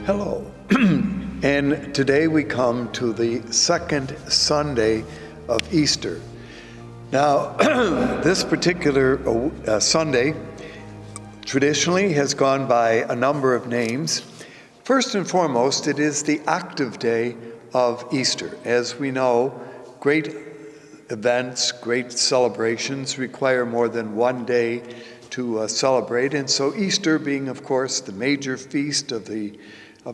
Hello, and today we come to the second Sunday of Easter. Now, this particular Sunday traditionally has gone by a number of names. First and foremost, it is the active day of Easter. As we know, great events, great celebrations require more than one day to celebrate, and so Easter, being of course the major feast of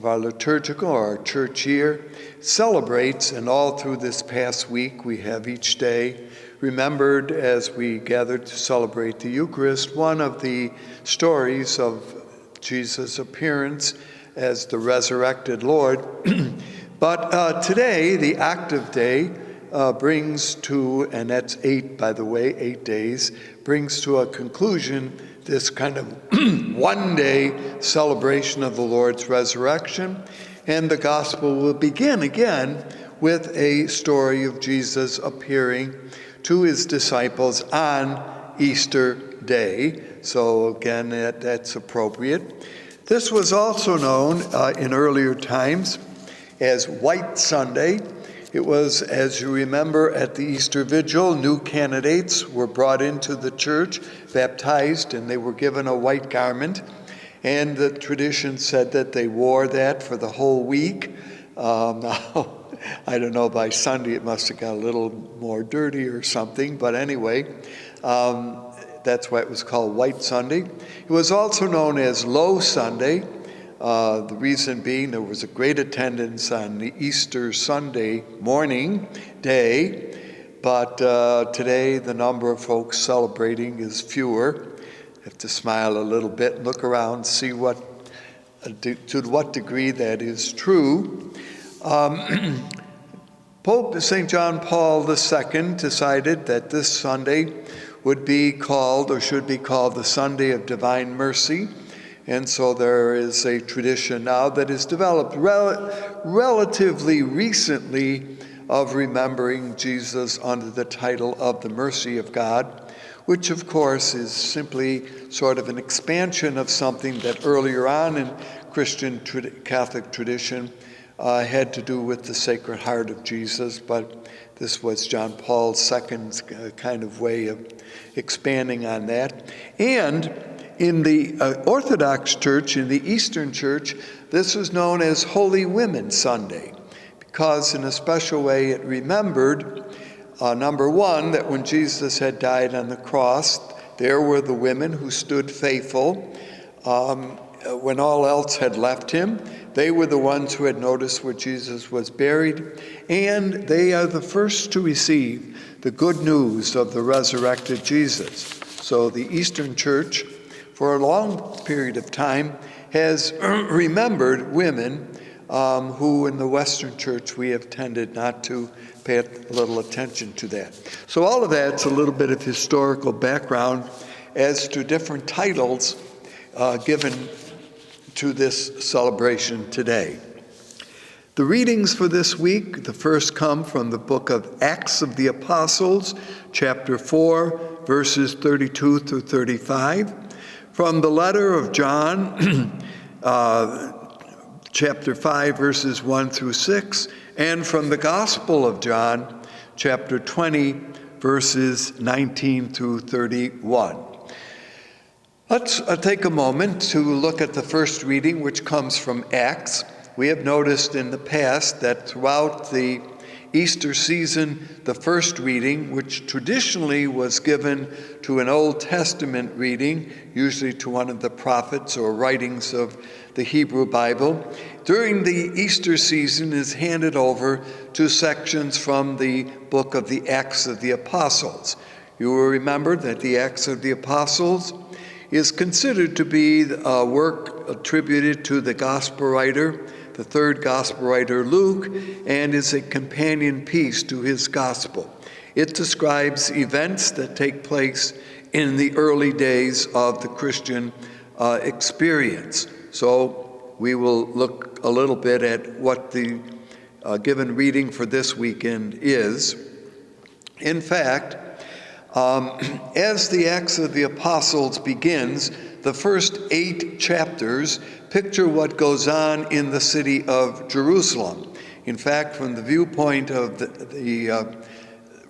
our liturgical or our church year, celebrates, and all through this past week we have each day remembered as we gather to celebrate the Eucharist one of the stories of Jesus' appearance as the resurrected Lord. But today, the active day brings to, and that's 8 by the way, 8 days, brings to a conclusion this kind of one-day celebration of the Lord's resurrection. And the gospel will begin again with a story of Jesus appearing to his disciples on Easter Day. So again, that's appropriate. This was also known in earlier times as White Sunday. It was, as you remember, at the Easter Vigil, new candidates were brought into the church, baptized, and they were given a white garment. And the tradition said that they wore that for the whole week. Now, I don't know, by Sunday it must have got a little more dirty or something, but anyway, that's why it was called White Sunday. It was also known as Low Sunday. The reason being there was a great attendance on the Easter Sunday morning day, but today the number of folks celebrating is fewer. You have to smile a little bit and look around, see to what degree that is true. Pope St. John Paul II decided that this Sunday would be called, or should be called, the Sunday of Divine Mercy. And so there is a tradition now that is developed relatively recently of remembering Jesus under the title of the Mercy of God, which of course is simply sort of an expansion of something that earlier on in Christian Catholic tradition had to do with the Sacred Heart of Jesus, but this was John Paul II's kind of way of expanding on that. And in the Orthodox Church, in the Eastern Church, this is known as Holy Women's Sunday, because in a special way it remembered, number one, that when Jesus had died on the cross, there were the women who stood faithful. When all else had left him, they were the ones who had noticed where Jesus was buried, and they are the first to receive the good news of the resurrected Jesus. So the Eastern Church, for a long period of time, has remembered women who in the Western Church we have tended not to pay a little attention to that. So all of that's a little bit of historical background as to different titles given to this celebration today. The readings for this week, the first come from the book of Acts of the Apostles, chapter 4, verses 32 through 35. From the letter of John, chapter 5, verses 1 through 6, and from the Gospel of John, chapter 20, verses 19 through 31. Let's take a moment to look at the first reading, which comes from Acts. We have noticed in the past that throughout the Easter season, the first reading, which traditionally was given to an Old Testament reading, usually to one of the prophets or writings of the Hebrew Bible, during the Easter season is handed over to sections from the book of the Acts of the Apostles. You will remember that the Acts of the Apostles is considered to be a work attributed to the gospel writer, the third gospel writer, Luke, and is a companion piece to his gospel. It describes events that take place in the early days of the Christian experience. So we will look a little bit at what the given reading for this weekend is. In fact, as the Acts of the Apostles begins, the first 8 chapters picture what goes on in the city of Jerusalem. In fact, from the viewpoint of the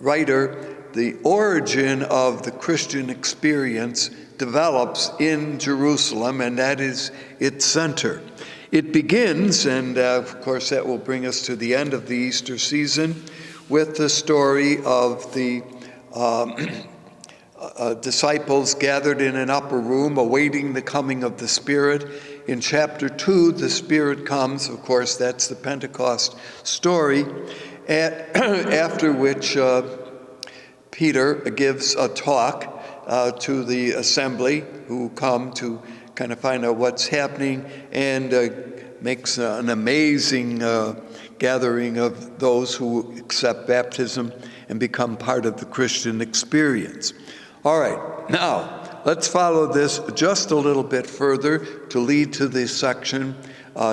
writer, the origin of the Christian experience develops in Jerusalem, and that is its center. It begins, and of course that will bring us to the end of the Easter season, with the story of the disciples gathered in an upper room awaiting the coming of the Spirit. In chapter 2, the Spirit comes. Of course, that's the Pentecost story, after which Peter gives a talk to the assembly who come to kind of find out what's happening, and makes an amazing gathering of those who accept baptism and become part of the Christian experience. All right, now let's follow this just a little bit further to lead to this section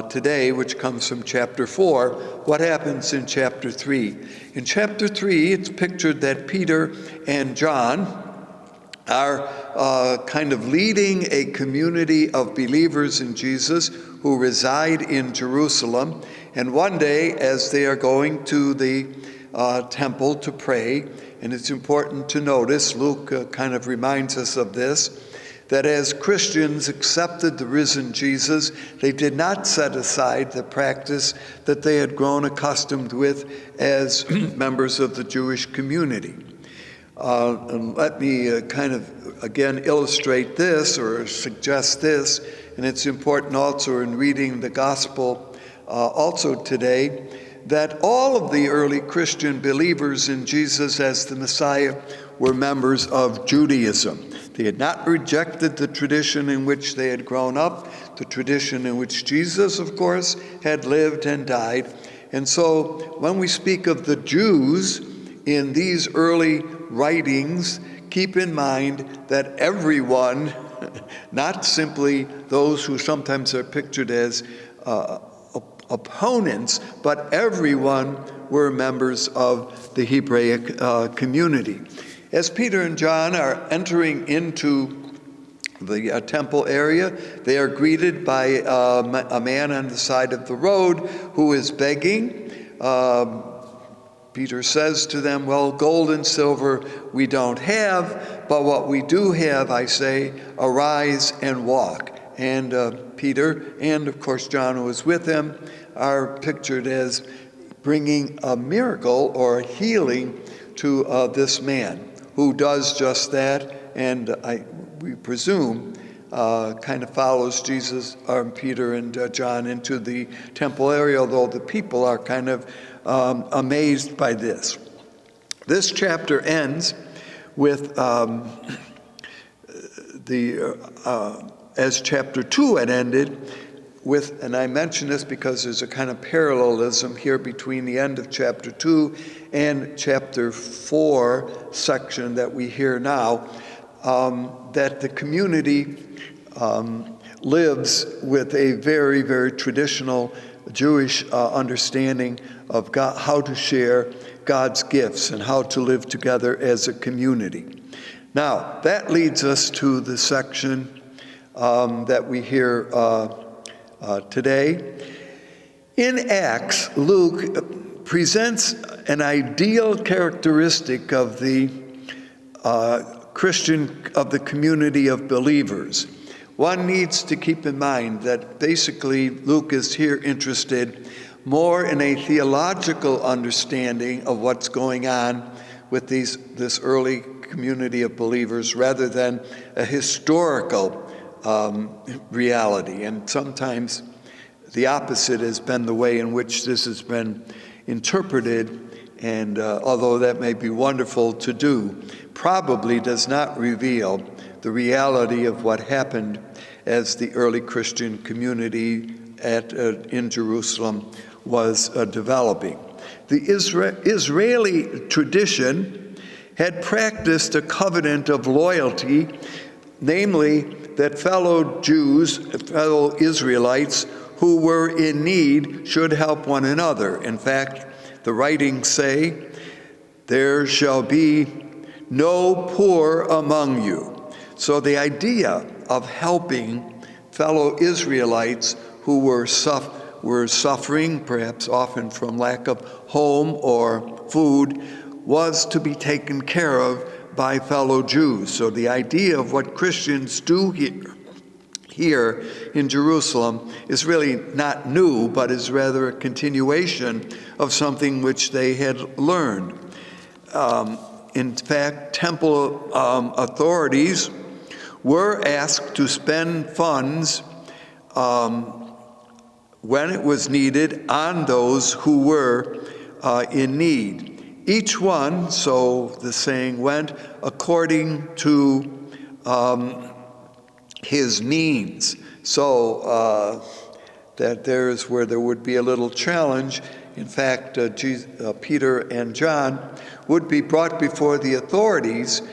today, which comes from chapter 4. What happens in chapter 3? In chapter 3, it's pictured that Peter and John are kind of leading a community of believers in Jesus who reside in Jerusalem. And one day, as they are going to the temple to pray, and it's important to notice, Luke kind of reminds us of this, that as Christians accepted the risen Jesus, they did not set aside the practice that they had grown accustomed with as members of the Jewish community. And let me kind of, again, illustrate this or suggest this, and it's important also in reading the gospel also today, that all of the early Christian believers in Jesus as the Messiah were members of Judaism. They had not rejected the tradition in which they had grown up, the tradition in which Jesus, of course, had lived and died. And so when we speak of the Jews in these early writings, keep in mind that everyone, not simply those who sometimes are pictured as opponents, but everyone were members of the Hebraic community. As Peter and John are entering into the temple area, they are greeted by a man on the side of the road who is begging. Peter says to them, well, gold and silver we don't have, but what we do have, I say, arise and walk. And Peter, and of course John who was with him, are pictured as bringing a miracle or a healing to this man, who does just that, and we presume kind of follows Jesus, Peter and John into the temple area, although the people are kind of amazed by this. This chapter ends with as chapter 2 had ended with, and I mention this because there's a kind of parallelism here between the end of chapter 2 and chapter 4 section that we hear now, that the community lives with a very, very traditional Jewish understanding of God, how to share God's gifts and how to live together as a community. Now, that leads us to the section that we hear today. In Acts, Luke presents an ideal characteristic of the of the community of believers. One needs to keep in mind that basically Luke is here interested more in a theological understanding of what's going on with this early community of believers rather than a historical reality. And sometimes the opposite has been the way in which this has been interpreted, and although that may be wonderful to do, probably does not reveal the reality of what happened as the early Christian community in Jerusalem was developing. The Israeli tradition had practiced a covenant of loyalty, namely that fellow Jews, fellow Israelites who were in need should help one another. In fact, the writings say, "There shall be no poor among you." So the idea of helping fellow Israelites who were suffering, perhaps often from lack of home or food, was to be taken care of by fellow Jews. So the idea of what Christians do here in Jerusalem is really not new, but is rather a continuation of something which they had learned. In fact, temple authorities were asked to spend funds when it was needed on those who were in need. Each one, so the saying went, according to his means. So that there's where there would be a little challenge. In fact, Peter and John would be brought before the authorities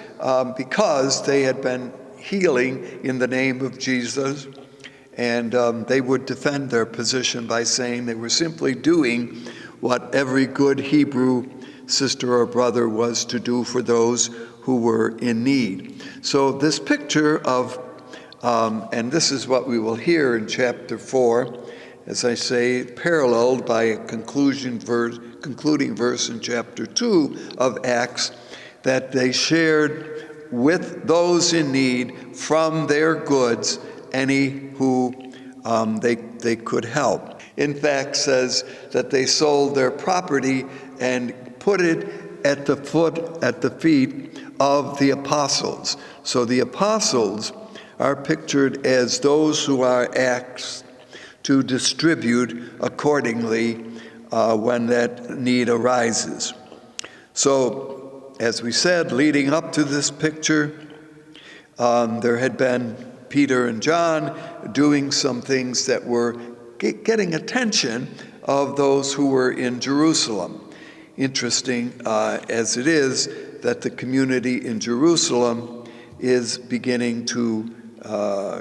because they had been healing in the name of Jesus, and they would defend their position by saying they were simply doing what every good Hebrew sister or brother was to do for those who were in need. So this picture of, and this is what we will hear in chapter 4, as I say, paralleled by a concluding verse in chapter 2 of Acts, that they shared with those in need from their goods any who they could help. In fact, says that they sold their property and put it at the feet of the apostles. So the apostles are pictured as those who are asked to distribute accordingly when that need arises. So, as we said, leading up to this picture, there had been Peter and John doing some things that were getting attention of those who were in Jerusalem. Interesting as it is that the community in Jerusalem is beginning to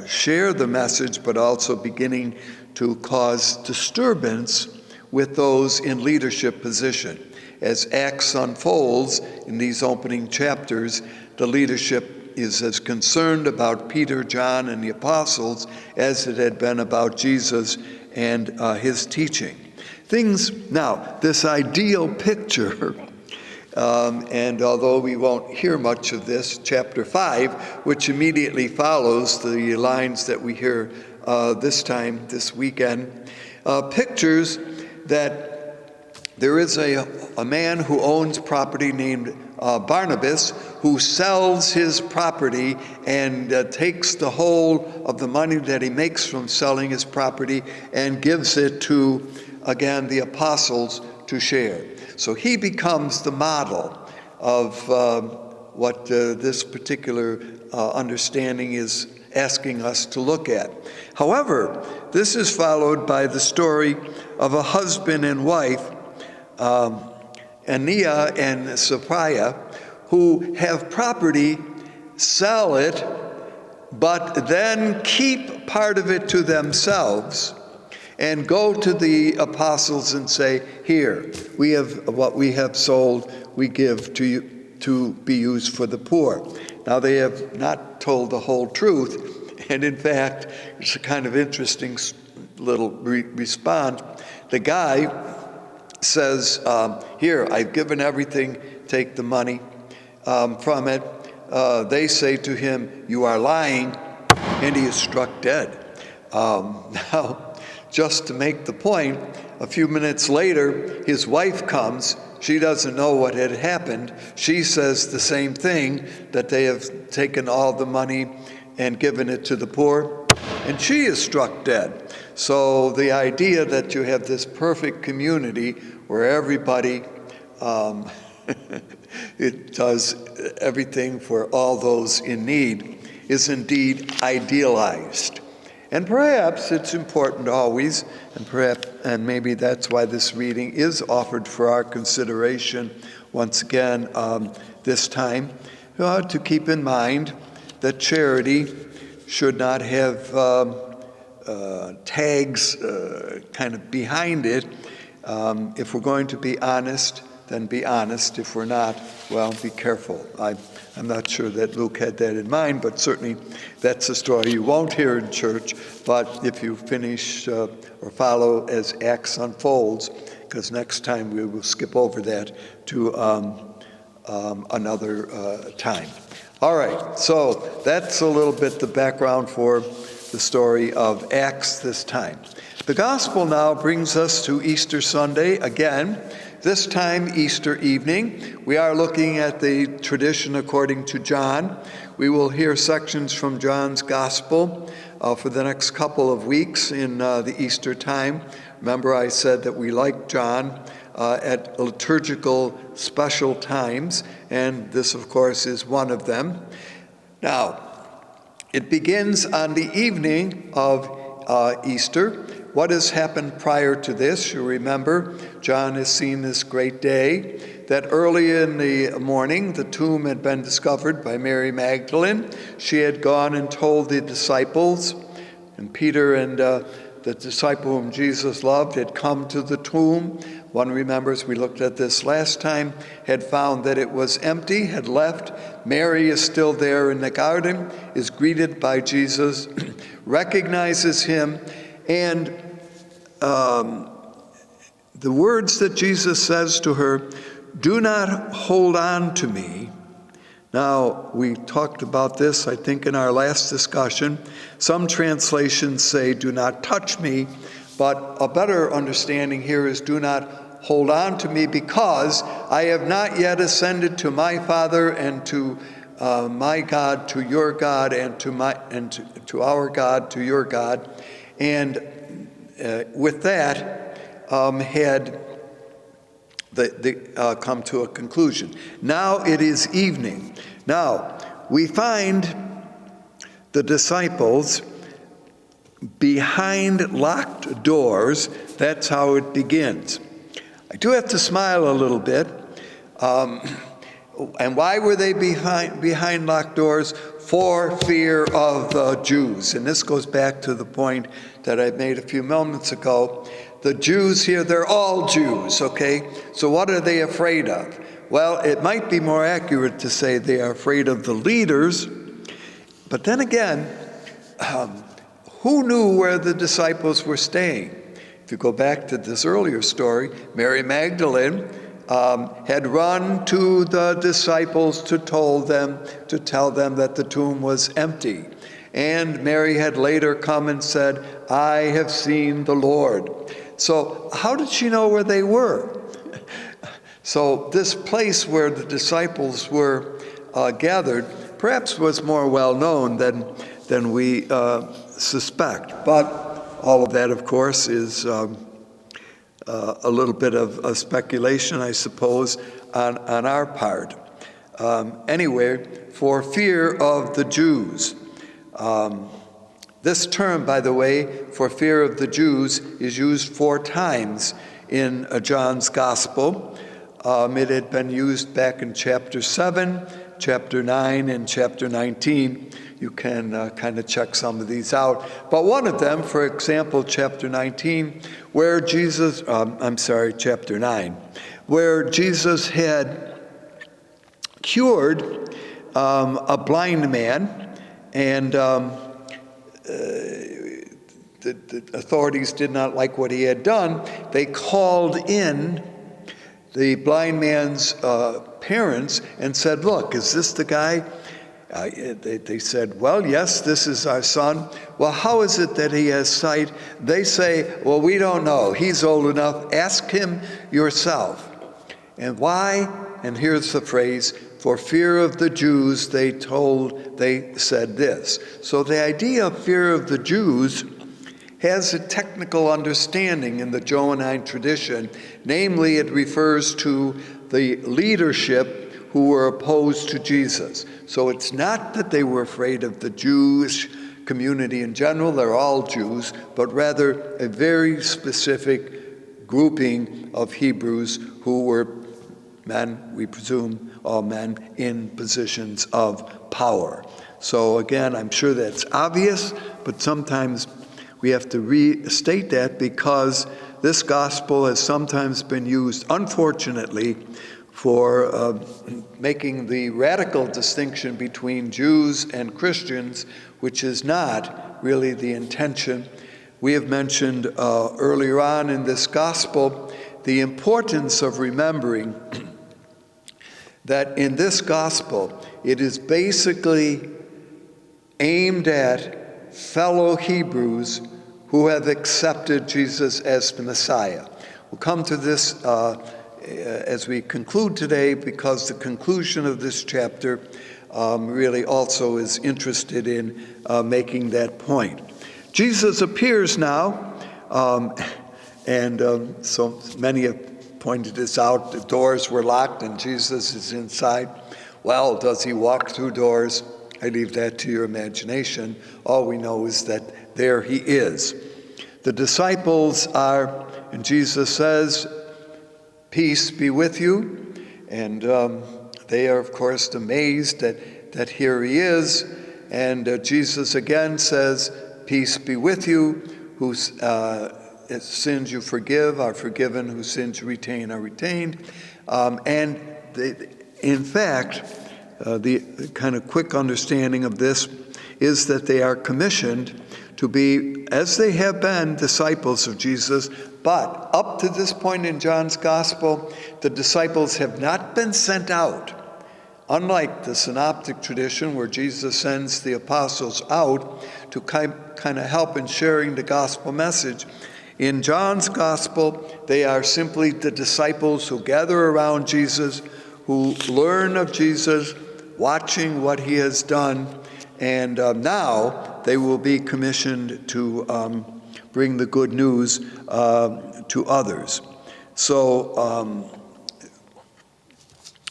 share the message, but also beginning to cause disturbance with those in leadership position. As Acts unfolds in these opening chapters, the leadership is as concerned about Peter, John, and the apostles as it had been about Jesus and his teaching. Now, this ideal picture, and although we won't hear much of this, chapter 5, which immediately follows the lines that we hear this weekend, pictures that there is a man who owns property named Barnabas, who sells his property and takes the whole of the money that he makes from selling his property and gives it to, again, the apostles to share. So he becomes the model of what this particular understanding is asking us to look at. However, this is followed by the story of a husband and wife, Ania and Sapphira, who have property, sell it, but then keep part of it to themselves and go to the apostles and say, here, we have what we have sold, we give to you to be used for the poor. Now, they have not told the whole truth, and in fact, it's a kind of interesting little response. The guy says, here, I've given everything, take the money from it. They say to him, you are lying, and he is struck dead. Now, just to make the point, a few minutes later, his wife comes. She doesn't know what had happened. She says the same thing, that they have taken all the money and given it to the poor, and she is struck dead. So the idea that you have this perfect community where everybody it does everything for all those in need is indeed idealized. And perhaps it's important always, and maybe that's why this reading is offered for our consideration once again this time, to keep in mind that charity should not have tags kind of behind it. If we're going to be honest, then be honest. If we're not, well, be careful. I'm not sure that Luke had that in mind, but certainly that's a story you won't hear in church. But if you finish or follow as Acts unfolds, because next time we will skip over that to another time. All right, so that's a little bit the background for the story of Acts this time. The gospel now brings us to Easter Sunday again, this time Easter evening. We are looking at the tradition according to John. We will hear sections from John's gospel for the next couple of weeks in the Easter time. Remember, I said that we like John at liturgical special times, and this, of course, is one of them. Now, it begins on the evening of Easter. What has happened prior to this? You remember, John has seen this great day, that early in the morning, the tomb had been discovered by Mary Magdalene. She had gone and told the disciples, and Peter and the disciple whom Jesus loved had come to the tomb. One remembers, we looked at this last time, had found that it was empty, had left. Mary is still there in the garden, is greeted by Jesus, recognizes him, and the words that Jesus says to her, "Do not hold on to me." Now, we talked about this, I think, in our last discussion. Some translations say, "Do not touch me," but a better understanding here is, "Do not hold on to me, because I have not yet ascended to my Father and to my God, to your God, and to our God, to your God." And with that, had come to a conclusion. Now it is evening. Now, we find the disciples behind locked doors. That's how it begins. I do have to smile a little bit. And why were they behind locked doors? For fear of the Jews. And this goes back to the point that I made a few moments ago. The Jews here, they're all Jews, okay? So what are they afraid of? Well, it might be more accurate to say they are afraid of the leaders. But then again, who knew where the disciples were staying? If you go back to this earlier story, Mary Magdalene had run to the disciples to tell them that the tomb was empty. And Mary had later come and said, "I have seen the Lord." So how did she know where they were? So this place where the disciples were gathered perhaps was more well known than we suspect. But all of that, of course, is a little bit of a speculation, I suppose, on our part. Anyway, for fear of the Jews. This term, by the way, for fear of the Jews, is used 4 times in John's Gospel. It had been used back in chapter 7, chapter 9, and chapter 19. You can kind of check some of these out. But one of them, for example, chapter 19, where Jesus, chapter 9, where Jesus had cured a blind man, and the authorities did not like what he had done. They called in the blind man's parents and said, "Look, is this the guy?" They said, "Well, yes, this is our son." "Well, how is it that he has sight?" They say, "Well, we don't know. He's old enough. Ask him yourself." And why? And here's the phrase, for fear of the Jews, they said this. So the idea of fear of the Jews has a technical understanding in the Johannine tradition. Namely, it refers to the leadership who were opposed to Jesus. So it's not that they were afraid of the Jewish community in general, they're all Jews, but rather a very specific grouping of Hebrews who were men, we presume all men, in positions of power. So again, I'm sure that's obvious, but sometimes we have to restate that because this gospel has sometimes been used, unfortunately, for making the radical distinction between Jews and Christians, which is not really the intention. We have mentioned earlier on in this gospel the importance of remembering that in this gospel it is basically aimed at fellow Hebrews who have accepted Jesus as the Messiah. We'll come to this as we conclude today, because the conclusion of this chapter really also is interested in making that point. Jesus appears now, and so many have pointed this out. The doors were locked and Jesus is inside. Well, does he walk through doors? I leave that to your imagination. All we know is that there he is. The disciples are, and Jesus says, "Peace be with you." And they are, of course, amazed that here he is. And Jesus again says, "Peace be with you. Whose sins you forgive are forgiven, whose sins you retain are retained." And in fact, the kind of quick understanding of this is that they are commissioned to be, as they have been, disciples of Jesus. But up to this point in John's gospel, the disciples have not been sent out. Unlike the synoptic tradition where Jesus sends the apostles out to kind of help in sharing the gospel message, in John's gospel, they are simply the disciples who gather around Jesus, who learn of Jesus, watching what he has done, and now they will be commissioned to bring the good news to others. So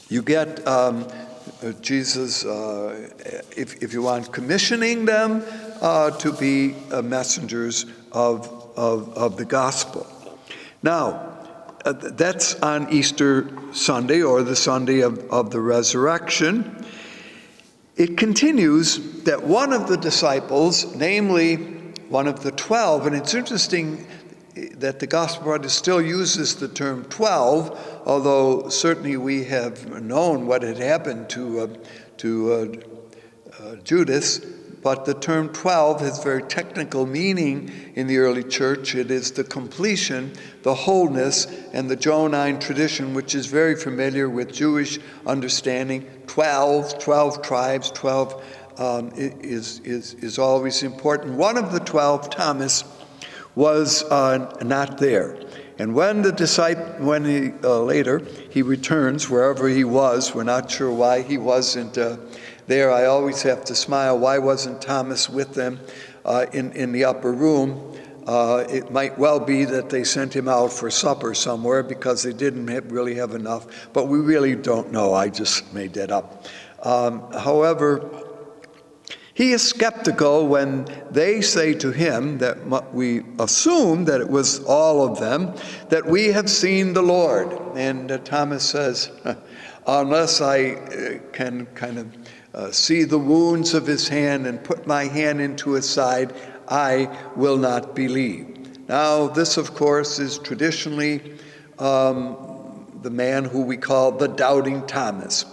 you get Jesus, if you want, commissioning them to be messengers of the gospel. Now, that's on Easter Sunday, or the Sunday of the resurrection. It continues that one of the disciples, namely one of the 12, and it's interesting that the gospel writer still uses the term 12, although certainly we have known what had happened to Judas, but the term 12 has very technical meaning in the early church. It is the completion, the wholeness, and the Johannine tradition, which is very familiar with Jewish understanding. 12 tribes, 12 is always important. One of the 12, Thomas, was not there. And when later he returns, wherever he was, we're not sure why he wasn't there. I always have to smile. Why wasn't Thomas with them in the upper room? It might well be that they sent him out for supper somewhere because they didn't really have enough, but we really don't know. I just made that up. However, he is skeptical when they say to him, that we assume that it was all of them, that we have seen the Lord. And Thomas says, unless I can kind of see the wounds of his hand and put my hand into his side, I will not believe. Now, this, of course, is traditionally the man who we call the Doubting Thomas.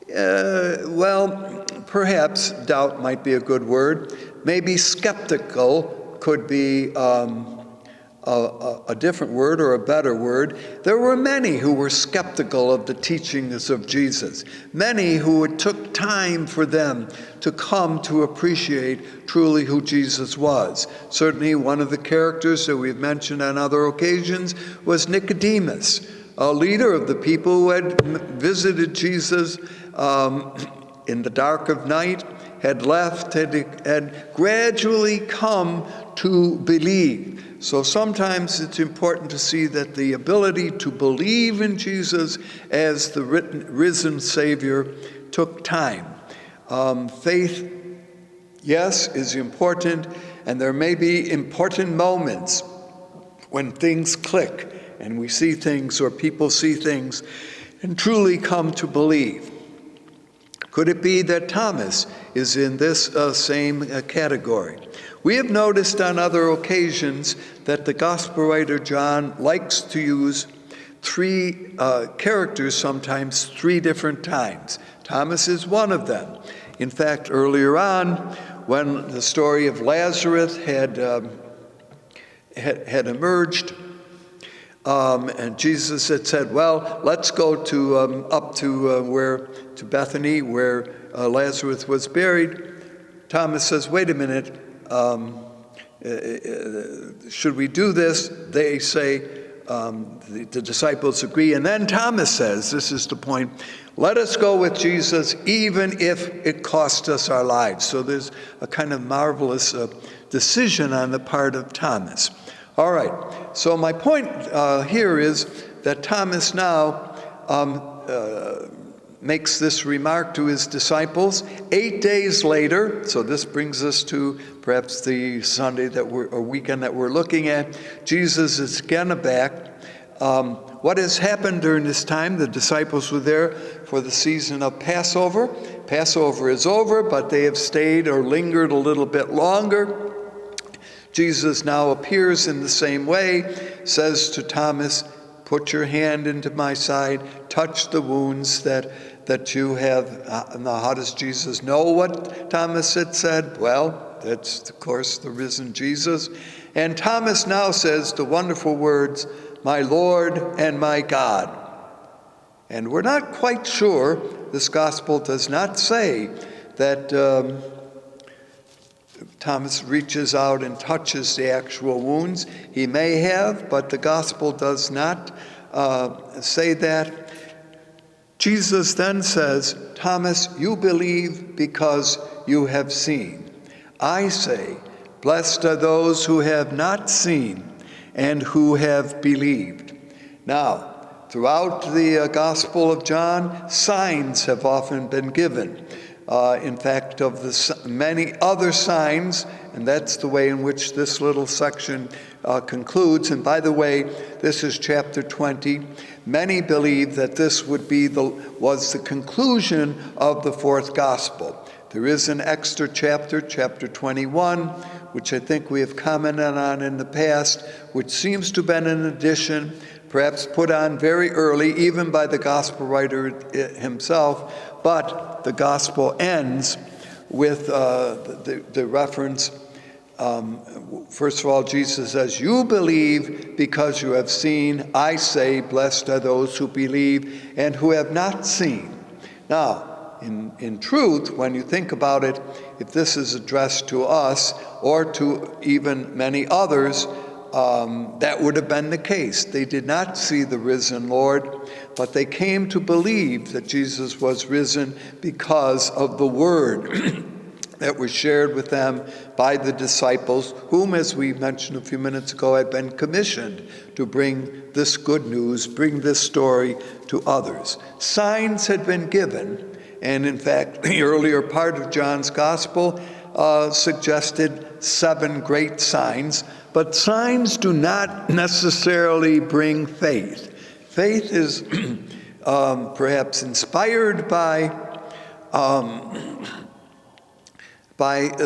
Well, perhaps doubt might be a good word. Maybe skeptical could be a different word, or a better word. There were many who were skeptical of the teachings of Jesus, many who it took time for them to come to appreciate truly who Jesus was. Certainly one of the characters that we've mentioned on other occasions was Nicodemus, a leader of the people who had visited Jesus in the dark of night, had left, had gradually come to believe. So sometimes it's important to see that the ability to believe in Jesus as the risen Savior took time. Faith, yes, is important, and there may be important moments when things click and we see things, or people see things, and truly come to believe. Of Could it be that Thomas is in this same category? We have noticed on other occasions that the gospel writer John likes to use three characters, sometimes three different times. Thomas is one of them. In fact, earlier on, when the story of Lazarus had emerged, and Jesus had said, "Well, let's go to up to Bethany, where Lazarus was buried." Thomas says, "Wait a minute, should we do this?" They say, the disciples agree, and then Thomas says, this is the point, "Let us go with Jesus, even if it costs us our lives." So there's a kind of marvelous decision on the part of Thomas. All right, so my point here is that Thomas now makes this remark to his disciples 8 days later. So this brings us to perhaps the Sunday or weekend that we're looking at. Jesus is again back. What has happened during this time? The disciples were there for the season of Passover. Passover is over, but they have stayed or lingered a little bit longer. Jesus now appears in the same way, says to Thomas, "Put your hand into my side, touch the wounds that you have." Now, how does Jesus know what Thomas had said? Well, that's, of course, the risen Jesus. And Thomas now says the wonderful words, "My Lord and my God." And we're not quite sure, this gospel does not say that Thomas reaches out and touches the actual wounds. He may have, but the gospel does not say that. Jesus then says, "Thomas, you believe because you have seen. I say, blessed are those who have not seen and who have believed." Now, throughout the Gospel of John, signs have often been given. In fact, of the many other signs, and that's the way in which this little section concludes. And by the way, this is chapter 20. Many believe that this was the conclusion of the fourth gospel. There is an extra chapter, chapter 21, which I think we have commented on in the past, which seems to have been an addition, perhaps put on very early, even by the gospel writer himself. But the gospel ends with the reference. First of all, Jesus says, "You believe because you have seen. I say, blessed are those who believe and who have not seen." Now, in truth, when you think about it, if this is addressed to us or to even many others, that would have been the case. They did not see the risen Lord, but they came to believe that Jesus was risen because of the word that was shared with them by the disciples, whom, as we mentioned a few minutes ago, had been commissioned to bring this good news, bring this story to others. Signs had been given, and in fact, the earlier part of John's Gospel suggested 7 great signs, but signs do not necessarily bring faith. Faith is perhaps inspired by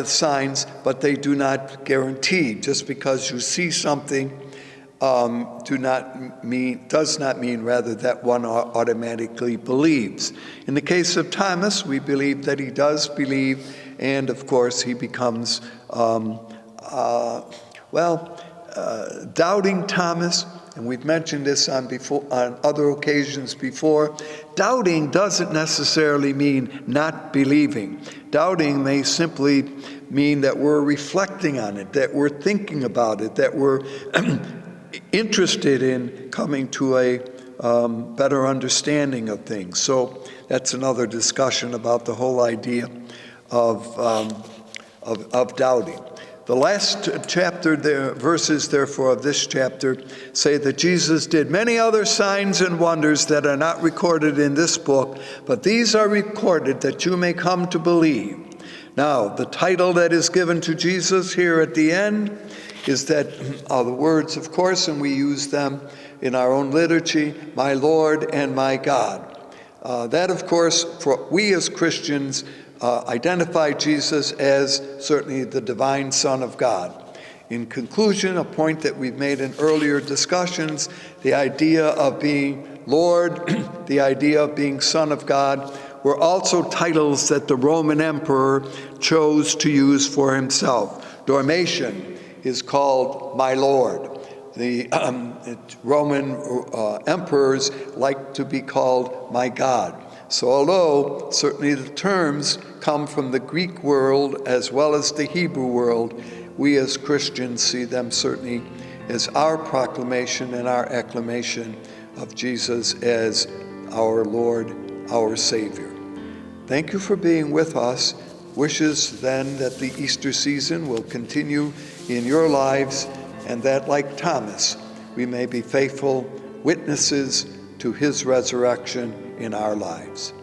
signs, but they do not guarantee. Just because you see something does not mean rather that one automatically believes. In the case of Thomas, we believe that he does believe, and of course he becomes doubting Thomas. And we've mentioned this on other occasions before. Doubting doesn't necessarily mean not believing. Doubting may simply mean that we're reflecting on it, that we're thinking about it, that we're interested in coming to a better understanding of things. So that's another discussion about the whole idea of doubting. The last verses, therefore, of this chapter say that Jesus did many other signs and wonders that are not recorded in this book, but these are recorded that you may come to believe. Now, the title that is given to Jesus here at the end is that, the words, of course, and we use them in our own liturgy, "My Lord and my God." That, of course, for we as Christians identify Jesus as certainly the divine Son of God. In conclusion, a point that we've made in earlier discussions, the idea of being Lord, the idea of being Son of God, were also titles that the Roman emperor chose to use for himself. Domitian is called my Lord. The Roman emperors like to be called my God. So although certainly the terms come from the Greek world as well as the Hebrew world, we as Christians see them certainly as our proclamation and our acclamation of Jesus as our Lord, our Savior. Thank you for being with us. Wishes then that the Easter season will continue in your lives, and that, like Thomas, we may be faithful witnesses to his resurrection in our lives.